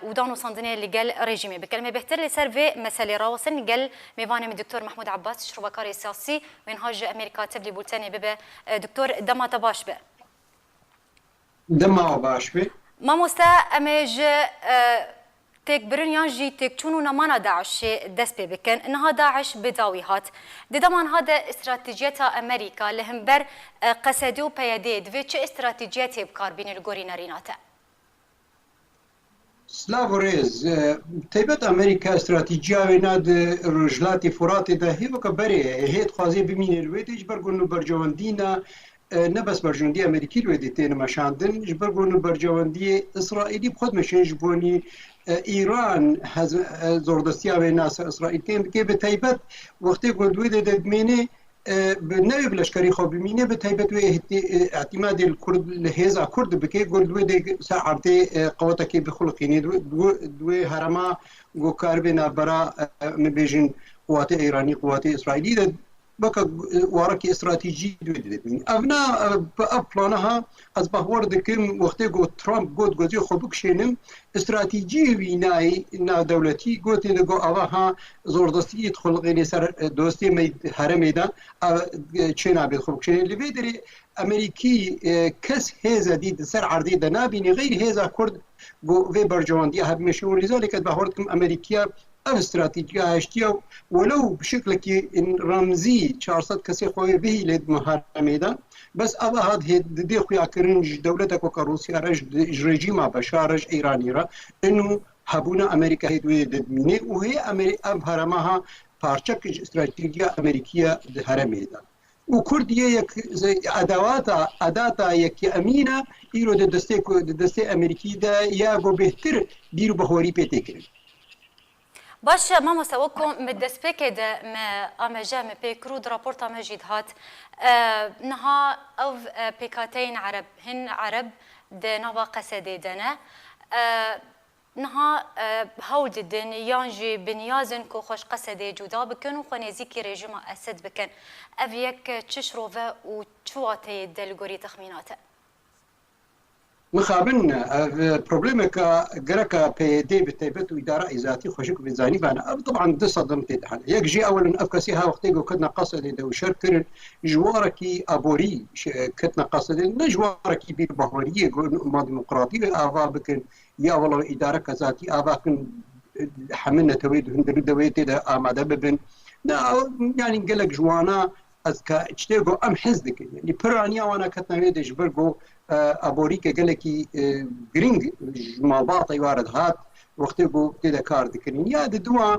A: و دانو صندنه لگل رژیمی بکلمه بهتر لسر و مسئله راوسن لگل میوانم دکتور محمود عباس شروبکار سیاسی و انهاج امریکا تبلی بولتنی ببه دکتور دما تباش به
F: دما باش به
A: ما مستا امج تك برنيان جي تك شنو نمانا داعش دس بكن انها داعش بداويهات دمان هذا استراتيجيتها امريكا لهمبر قصدو بيدي دفيتش استراتيجيتي بكار بين الغورينا ريناتا
F: سلاوريز تيبت امريكا استراتيجيا وناد رجلاتي فرات ده هي وكبري هي تخازي بمين الويدج برغونو برجواندينا نبس برجواندي امريكي الويدتين مشاندن جبرغونو برجواندي اسرائيلي بخود مشين جبوني ایران زوردستیا و ناس اسرائیل که به تایبت وقتی گندوی دادمینه به نوی بلشکری خواب بمینه به تایبت و اعتماد الکرد لهزا کرد بکه گندوی ساعته قوته که بخلقینی دو هرما گو کاربنا برا مبیجن قوات ایرانی قوات اسرائیلی بقى وراكي استراتيجي دويدين ابنا بلانها از بهور دكم وقتي جو ترامب قد جوزي خبك شينم استراتيجي ويناي نا دولتي قلت نقول اواها زوردستي يدخل غير سر دوستي مي هرميدا تشينا بيدخل شيء اللي بيدري امريكي كس هذا دي سر عرضي دنابيني غير هذا كرد جو في برجواندي هب مشون لذلك بهوركم امريكيه استراتيجية هشتيا ولو بشكل كي رمزي 400 كسي خوي به لد مهرميدا بس ابا هاد دي خويا كرنج دولتك وكروسيا رجيم بشارج ايراني را انه هبونا امريكا هي دميني وهي امريكا هرمها بارچك استراتيجية امريكيه هرميدا وكرديه يك اداتا يك امينه يرو دستي امريكي دا يا جو بهتر بيرو بهوري بيتكر
A: باش ما مسوكم مدسبك ده ما امجا ما بيكرود رابورت امجيد هات نها او بيكاتين عرب هن عرب ده نوا قصدي دنا نها هود الدن يانجي بنيازن كو خوش قصدي جودا بكن وخنيزيكي ريجيم اسد بكن افيك تشروفه وتشواتي دلغوري تخميناته
F: مخابن بروبليمك جركا بي دي بتيبت وإدارة ذاتي خوشك بزاني فأنا طبعا دي صدمت دحال يجي أولا أفكاسيها وقتي كنا قصدي دو شركر جواركي أبوري كتنا قصدي نجواركي بير بهورية ما ديمقراطية آفا بكن يا والله إدارة كذاتي آفا كن حملنا تويد هندرو دويتي دا آماده ببن يعني نقلك جوانا از که اشتغو ام حزدك يعني برانيا وانا كتنا ويدش برغو ابوري كجلكي جرينج مالباطي وارد هات وقتو كده كار دكنين يا دوا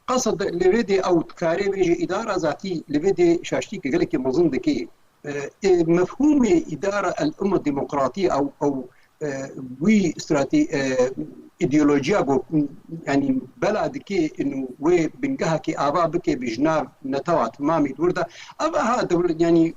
F: قصد لفيدي او تكاري بيجي اداره ذاتي لفيدي شاشتي كجلكي مظن دكي مفهوم اداره الامه الديمقراطيه او وي استراتي ايديولوجيا يعني بلد كي انه وي بنجها كي ابا بكي بجناب نتوات مامي ورده ابا هذا يعني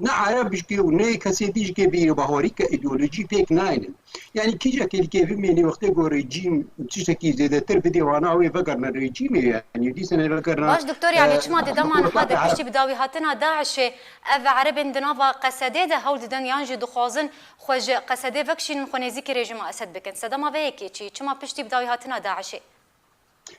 F: نعرفش كي وني كسيديش كي بي بهوريك ايديولوجي بيك ناين يعني كيجا كي مني وقت جو ريجيم تشتكي زي تربدي وانا وي فكرنا الريجيم يعني دي سنه فكرنا
A: باش دكتور يعني شما دمان هذا بشتي بداوي هاتنا داعش اف عرب دنافا قصدي ده هول دن يانجي دخوازن خوج قصدي فكشين خنيزيكي ريجيم اسد بكن سدما بيكي شما بشتي بداوي هاتنا داعش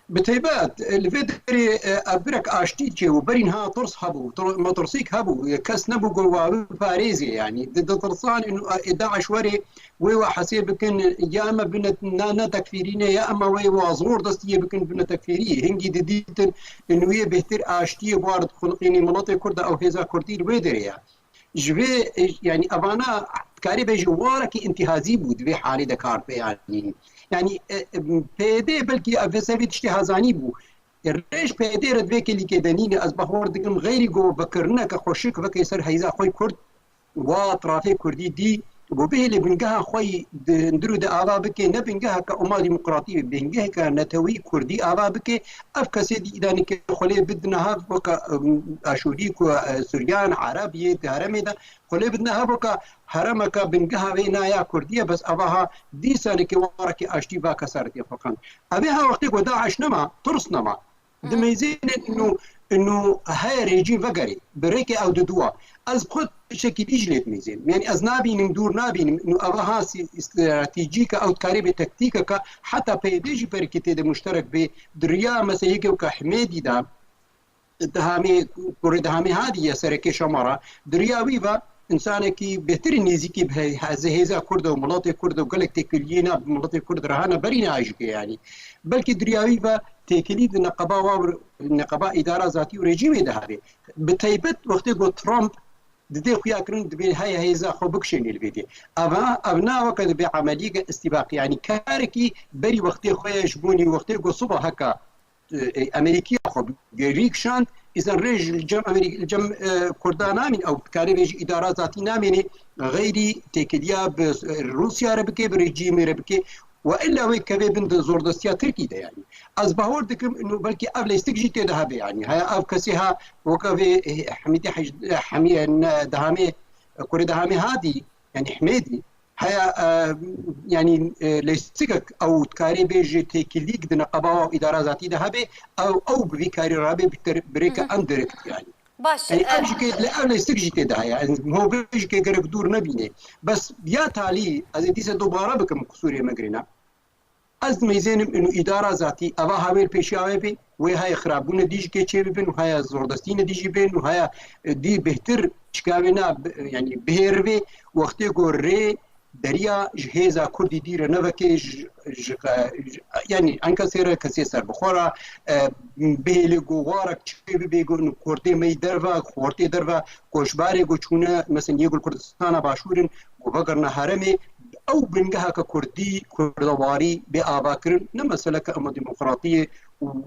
F: بتيبات الفيدري أبرك أشتيجي وبرينها ترس هبو ما ترسيك هبو كاس نبو جوا باريزي يعني ضد ترصان إنه داعش وري ويوا حسيب بكن يا أما بنت نانا تكفيرينه يا أما ويوا زور دستيه بكن بنت تكفيريه هنجي ديتن إنه هي بهتر أشتيه بارد خلقيني مناطق كرد أو هذا كردي الفيدري يعني جوي يعني أبانا كاري بجوارك انتهازي بود في حالي دكار يعني پیده بلکه افسوی تشتی هزانی بو ريش پیده رد وکی لی که دنینی از بهور دکم غیری گو بکرنه که خوشک وکی سر هیزا خوی کرد و طرافی کردی دی بۆ بێ لێ بنگەها خۆی درو دە ئاوا بکێ نە بنگەها کە ئۆما دیموکراتی بنگەهێکە نەتەوەی کوردی ئاوا بکێ ئەف کەسێ دیدانێکە خۆلێ بدنەها وەکە ئاشووری و سوریان عربیە هەرەمێدا خۆلێ بدنەها وەکە هەرەمەکە بنگەها وێ نایا کوردیە بەس ئەوها دیسانێکی وەڕێکی ئاشتی با کەسارەتی فەقەن ئەوێ ها وەختێک وە داعش نەما ترس نەما دمەیزێنێت إنه هاي ريجيم فقري بريكي أو ددوا أز خد شكل إجلت ميزين يعني أز نابين ندور نابين إنه أبها استراتيجية أو تكاري تكتيكا حتى بيديجي بركتي ده مشترك بدريا مثلا هيك وكحميدي ده دهامي هذه يا سركي شمرة دريا ويبا إنسانكي بهتر نيزيكي بهذا كرد وملاط كرد وقالك تكلينا ملاط كرد رهانا برينا عايشك يعني بلكي درياوي با تكليد نقابة إدارة ذاتي ورجيم دهابي بتيبت وقت جو ترامب ددي خويا كرن دبي هاي هيزا خو بكشن الفيديو ابنا وقت بعمليه استباق يعني كاركي بري وقت خويا جبوني وقت جو صبح هكا امريكي خو ريكشان اذا ريج الجم كردانا من او كاري بيجي ادارات ذاتي نامني غيري تكليا بروسيا ربكي بريجيم ربكي والا وي كبي بند زوردستيا تركي ده يعني از باور دكم انه بلكي قبل يستجي تده يعني هاي اف كسيها وكبي حميدي حميه دهامي كوري دهامي هادي يعني حميدي هاي يعني ليستيك او تكاري بيجي تكليك دنا قبا اداره ذاتي دهبي او بكاري رابي بريكا اندركت يعني
A: باش
F: يعني امشي لا يستجي تده يعني هو بيجي كيقرب دور نبيني بس يا تالي از ديسه دوباره بكم قصوري مغرينا از ميزانم انه اداره ذاتي اوا هاويل بيشاوي بي وهي خرابونه ديج كي تشي بين وهي زوردستين ديجي بين وهي دي بهتر شكاوينا يعني بهربي وقت غوري دريا جهيزا كردي دير نوكي يعني انك سير كسيسر بخورا بهلغو وارك تشي بيغو انه كردي مي دروا خورتي دروا كوشباري غوچونه مثلا يقول كردستان باشورن وبقرنا هرمي او بنجها كردي كردواري بآباكرن نمثلا كأما ديمقراطية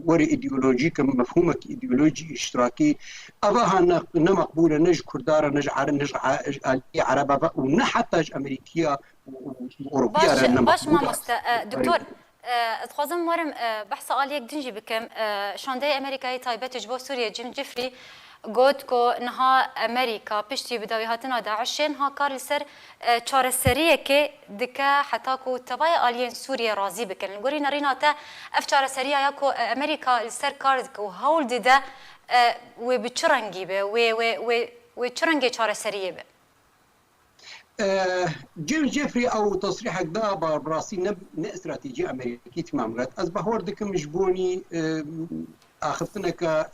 F: وري ايديولوجيك مفهومك ايديولوجي اشتراكي اباها نمقبوله نج كرداره نج عربه ونحتاج امريكيه واوروبيه
A: باش ما دكتور تخوازم ورم بحث عليك دنجي بكم شاندي امريكاي تايبت جبو سوريا جيم جيفري قلت كو نها امريكا بشتي بداوي هاتنا داعشين ها كار لسر چار سريه كي دكا حتى كو تباي الين سوريا راضي بكن نقولي نرينا تا اف چار سريه ياكو امريكا لسر كار كو هول دده و بچرنگي به و چرنگي چار سريه به
F: جيم جيفري او تصريحك ده براسي نب استراتيجيه امريكيه تمام از بهور دكم جبوني اخذتنك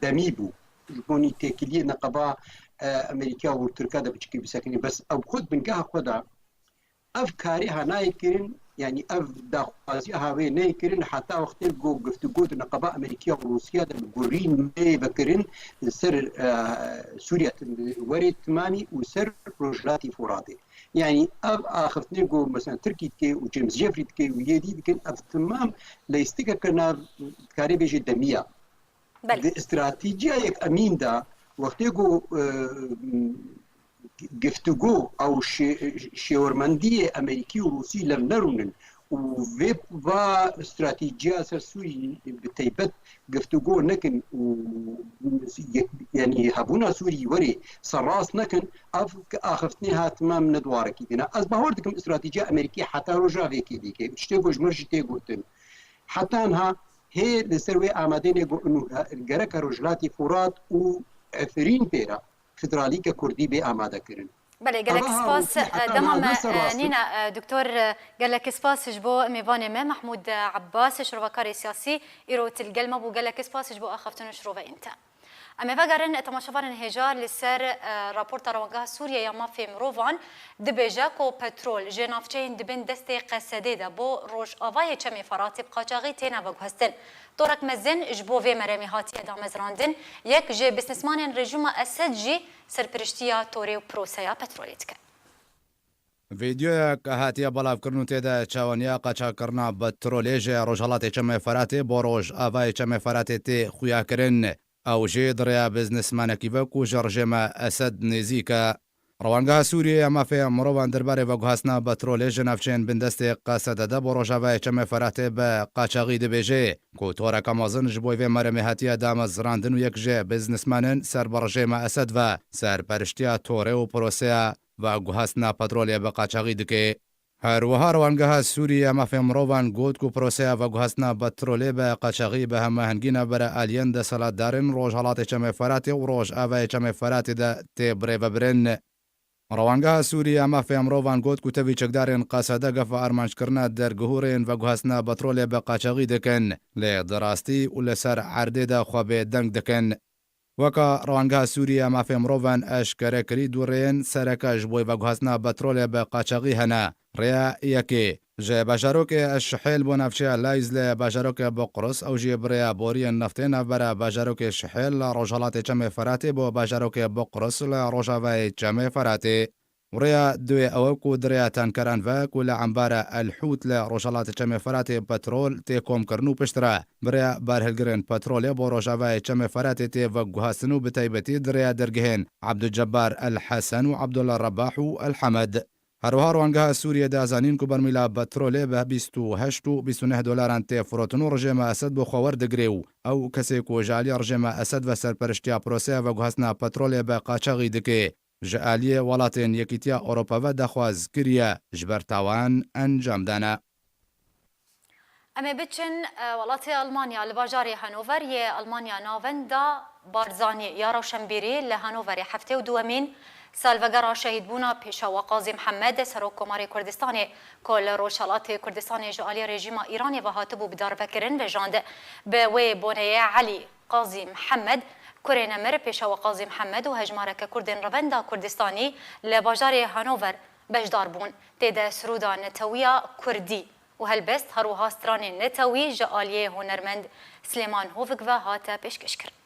F: دميبو جبوني تكليه نقبا امريكا وتركيا ده بتشكي بسكني بس او خد بنقها خدا افكاري هنايكرين يعني اف داخازي هاوي نايكرين حتى وقت جو گفتگو نقبا امريكا وروسيا ده بقرين مي بكرين سر سوريا وري تمامي وسر روجلاتي فرادي يعني اف اخذتني جو مثلا تركي كي وجيمس جيفري كي ويدي كان اف تمام ليستيكا كنا كاري بيجي دميه بل استراتيجيه يك امين ده وقت جو گفتگو او شورمندی امریکی و روسی لرنرونن و استراتیجیا سوری بتیبت گفتگو نکن يعني هبونا سوري وري صراس نكن اخفتنيها تمام ندواركي دينا از بهوردكم استراتيجيه امريكيه حتى رجافي كي ديكي تشتيغو جمرجتي قلتن حتى انها هي لسروي امادين انه جرك رجلاتي فرات وعفرين بيرا فدراليك كردي بآمادة كرن
A: بله قالك سپاس دمام نينا دكتور قالك سپاس جبو ميفان ما محمود عباس شروكاري سياسي إيرو تلقلمة بو قالك سپاس جبو أخفتن شروفة انت اما فقرن تماشافان هجار لسر راپورت روانگاه سوريا يا ما في مروفان دبيجا كو بترول جنافچين دبن دستي قصده ده بو روش آوای چمی فراتب قاچاقی تینا بگوهستن طورك مزن جبو في مرمي هاتي ادام زراندن يك جي بسنسمان رژوم اسد جي سرپرشتیا توری و پروسیا پترولیت که
B: ویدیویک هاتیه بەڵاوکردن و تێدا چاوەنیا قاچاکردنا بە ترۆلێژێ ڕۆژهەڵاتی چەمە فەراتێ بۆ ڕۆژ ئاوای چەمە فەراتێ تێ خویاکردن ئەو ژێ دڕیا بزنسمانێکی بەک و ژەڕژێمە ئەسەد نێزیکە ڕەوانگەها سووریە ئەمافەیە مرۆڤان دەربارەی بەگوهاستنا بەترۆلێژە ناوچەین بندەستێ قەسەدەدە بۆ ڕۆژاوای چەمە فەراتێ بە قاچاغی دەبێژێ کو تۆرەکە مەزن ji بۆ vê meremê hatiye damezrandin û yek ji biznismanin ser berjêma Esed ve serperiştiya torê û proseya veguhastina petrolê bi qaçaxî dike. هەروەها ڕەوانگەها سووریە ئەمافێ مرۆڤان گوت و پرۆسەیە veguhastina petrolê bi qaçaxî bi hemahengîna bere aliyên deselatdarên Rojhilatê Çemê Feratê û Rojavayê Çemê Feratê de tê birêvebirin. ڕەوانگەها سووریە ئەمافێ مرۆڤان گوت و tevî çekdarên qesede gefa armanjkirina dergihûrên veguhastina petrolê bi qaçaxî dikin lê di rastî û li ser erdê de xwe bêdeng dikin. Weka ڕەوانگەها سووریە ئەمافێ مرۆڤان eşkerekirî du rêyên sereke ji bo veguhastina petrolê bi qaçaxî hene. Rêya yekê ji bajarokê Şihêl bo navçeya Layz lê bajarokê Boqris ew jî birêya boriyên neftê navbera bajarokê Şihêl li Rojhilatê Çemê Feratê bo bajarokê Boqris li Rojavayê Çemê Feratê. Rêya duê ew ku dirêya tankeran ve ku li embara Elhût li Rojhilatê Çemê Feratê petrol tê komkirin û piştre birêya berhilgirên petrolê bo Rojavayê Çemê Feratê tê veguhastin û bi taybetî dirêya dergehên Abdulcebbar El Hesen û Abdullah Rebah û El Hemed. هەروەها ڕەوانگەها سووریە دازانین ku bermîla petrolê bi 28 û 29 dolaran tê firotin û rejêma Esed bi xwe werdigire û ew kesê ku ji aliyê rejêma Esed ve serperiştiya proseya veguhastina petrolê bi qaçaxî dike ji aliyê welatên Yekîtiya Ewropa ve dexwaz kiriye ji ber tawan encam dane.
A: Em ê biçin welatê Almanya li bajarê Hanover yê Almanya navenda Barzanî ya Rewşenbîrî li Hanoverê heftê û duhemîn salvegera şehîdbûna Pêşawa Qazî Mihemed Serokkomarê Kurdistanê ku li Rojhilatê Kurdistanê ji aliyê rejîma Îranê ve hatibû bidarvekirin vejand. Bi wê boneyê Elî Qazî Mihemed kurê nemir Pêşawa Qazî Mihemed û hejmareke Kurdên revenda Kurdistanî li bajarê Hanover bejdar bûn. Tê de Sirûda Netewiya Kurdî û helbest herwiha stranên netewî ji aliyê hunermend Slêman Hovik ve hate pêşkêşkirin.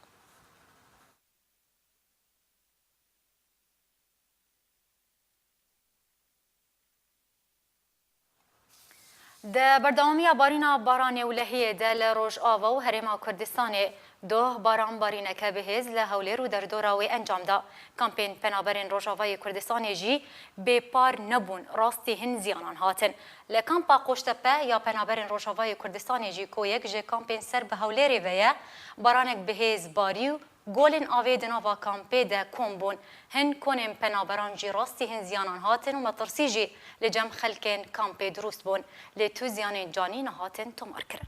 A: د بەردەوامیە بارینە بارانê û lehiyê de li Rojava û Herêma Kurdistanê doh baran barîneke bihêz li Hewlêr û derdora wê encam da. Kampên penaberên Rojavayê Kurdistanê jî bêpar nebûn, rastî hin ziyanan hatin. Li kampa Qoştepe ya penaberên Rojavayê Kurdistanê jî koyek ji kampên ser bi Hewlêrê ve ye baranek bihêz barî û golên avê di nava kampê de kom bûn. Hin konên penaberan jî rastî hin ziyanan hatin û metirsî jî li cem xelkên kampê durust bûn. Lê tu ziyanên canî nehatin tomarkirin.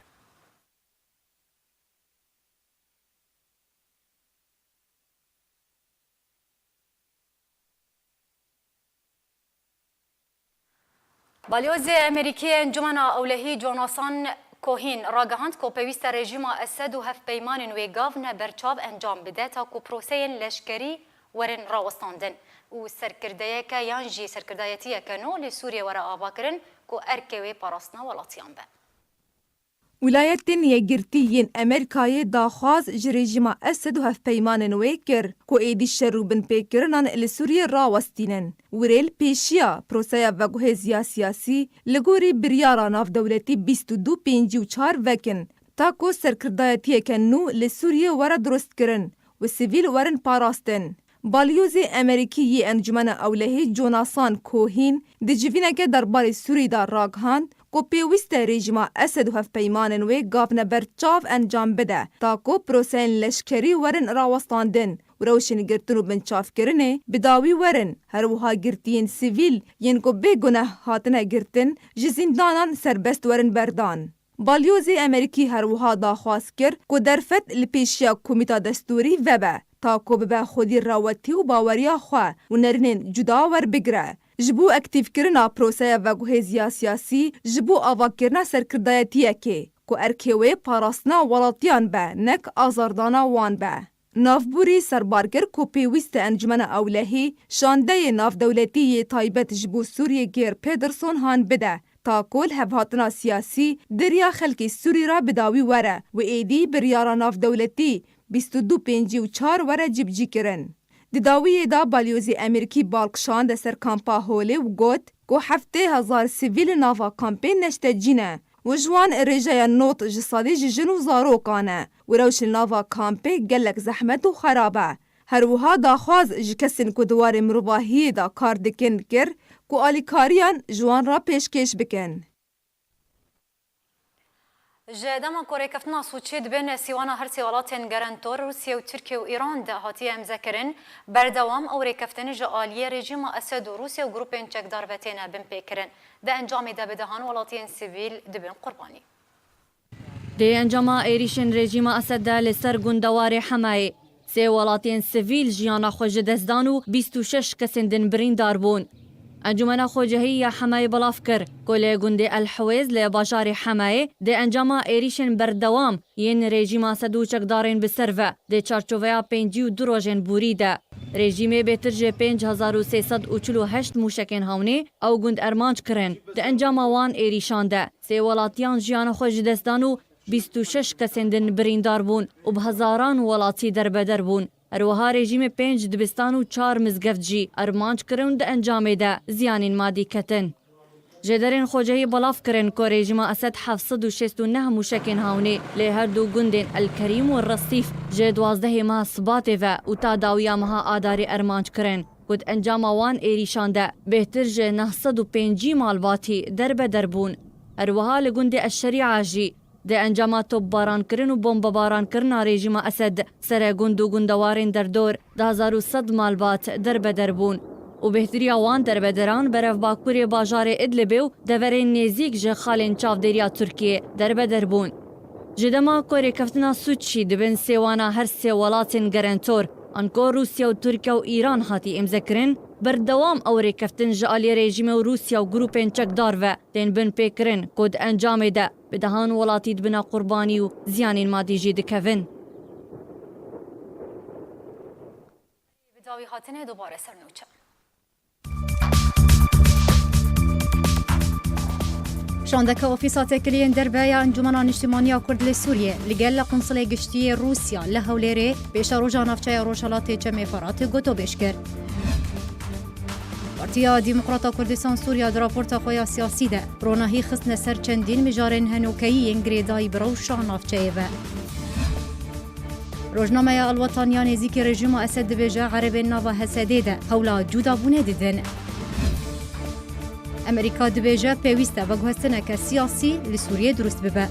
A: بالیۆزê Amerîkî Encûmena Ewlehî Jonasan Cohen ragihand ku pêwîst e rejîma Esed û hevpeymanên wê gav ne berçav encam bide ta ku proseyên leşkerî werin rawestandin û serkirdeyeke yan jî serkirdayetiyeke nû li Sûriyê were avakirin ku erkê wê parastina welatiyan be.
D: Wilayetên yekgirtî yên Amerîkayê daxwaz ji rejîma Esed û hevpeymanên wê kir ku êdî şer û binpêkirinan li Sûriyê rawestînin. Wirêl pêşiya proseya veguhêziya siyasî li gorî biryara navdewletî 2254 vekin ta ku serkirdayetiyeke nû li Sûriyê were durustkirin û sivîl werin parastin. Balyozê Amerîkî yê Encûmena Ewlehî Jonasan Cohen di civîneke derbarê Sûrî de ragihand ku pêwîst e rejîma Esed û hevpeymanên wê gavne berçav encam bide ta ku proseyên leşkerî werin rawestandin û rewşên girtin û binçavkirinê bi dawî werin. Her wiha girtiyên sivîl yên ku bêguneh hatine girtin ji zîndanan serbest werin berdan. Balyozê Amerîkî her wiha daxwaz kir ku derfet li pêşiya Komîta Destûrî vebe ta ku bibe xwedî rawetî û baweriya xwe û nerinên cuda werbigire. Ji bo aktîvkirina proseya veguhêziya siyasî ji bo avakirina serkirdayetiyekê ku erkê wê parastina welatiyan be nek azardana wan be. Navbûrî serbarkir ku pêwîst e Encûmena Ewlehî şandeyê navdewletî yê taybet ji bo Sûriyê Geir Pedersen han bide ta ku hevhatina siyasî deriya xelkê Sûrî ra bi dawî were û êdî biryara navdewletî 2254 were cibcî kirin. Di dawiyê da balyozê Amerîkî balkişand ser kampa Holê û got ku 70,000 sivîl nava kampê neştecîne û ji wan rêjeya not ji salê ji jin û zarokan e û rewşên nava kampê gelek zehmet û xerab e. هروها داخواز ji kesên ku diwarê mirovahiyê da kar dikin kir ku alîkariyan ji wan re pêşkêş bikin.
A: Ji dema korêkeftina Sûçî dibên sîwana her sê welatên gerentor Rûsya û Tirkiye û Îran de hatiye emzekirin berdewam ew rêkeftinê ji aliyê rejîma Esed û Rûsya û grupên çekdar ve têne bin pêkirin. Di encamê de bi dehan welatiyên sivîl dibin qurbanî.
G: Di encama êrîşên rejîma Esed de li ser gundewarê Hemayê sê welatiyên sivîl jiyana xwe ji dest dan û 26 kesên din birîndar bûn. Encumena Xwecehî ya Hemayê belav kir ku lê gundê El Hewêz lê bajarê Hemayê di encama êrîşên berdewam yên rejîma Esed û çekdarên bi ser ve di çarçoveya 52 rojên borî de. Rejîmê bêtir ji 5348 mûşekên hawnê ew gund ermanc kirin. Di encama wan êrîşan de sê welatiyan jiyana xwe ji dest dan û 26 kesên din birîndar bûn û bi hezaran welatî derbeder bûn. Herwiha rejîmê 5 dibistan û 4 mizgeft jî ermanc kirin di encamê de ziyanên madî ketin. Jêderên Xwecehî belav kirin ku rejîma Esed 769 mûşekên hawnê lê her du gundên Elkerîm û Resîf ji 12 meha Sibatê ve û ta dawiya meha Adarê ermanc kirin ku di encama wan êrîşan de bêhtir ji 905 malbatî derbeder bûn. Herwiha li gundê Eşşerî'a jî di encama topbarankirin û bombebarankirina rejîma Esed serê gund û gundewarên derdor 1100 malbat derbeder bûn û bêhtiriya wan derbederan berev bakurê bajarê Idlibê û deverên nêzik ji xalên çavdêriya Tirkiye derbeder bûn. Ji dema korêkeftina Sûçî dibin sêwana her sê welatên gerentor an ku Rûsya û Tirkiye û Îran hatî emzekirin berdewam ew rêkeftin ji aliyê rejîmê û Rûsya û grupên çekdar ve tên bin pêkirin ku di encamê de bi dehan welatî dibine qurbanî û ziyanên madî jî dikevin.
A: Bi dawî hatinê dubare sernûçe. Şandeka ofîsa têkiliyên derve ya Encumena Niştimaniya Kurd li Sûriyê li gel qunsilê giştiyê Rûsya li Hewlêrê pêşa roja navçeya Rojhilatê Çemê Feratê gotobêj kir. Partiya Dîmokrata Kurdistan Sûriya di raporta xwe ya siyasî de ronahî xistine ser çendîn mijarên henokeyiyên girêdayî bi rewşa navçeyê ve. Rojnameya Alwetaniya nêzîkî rejîma Esed dibêje erebên nava Hesedê de hewla cûdabûnê didin. Amerîka dibêje pêwîst e veguhestineke siyasî li Sûriyê durust bibe.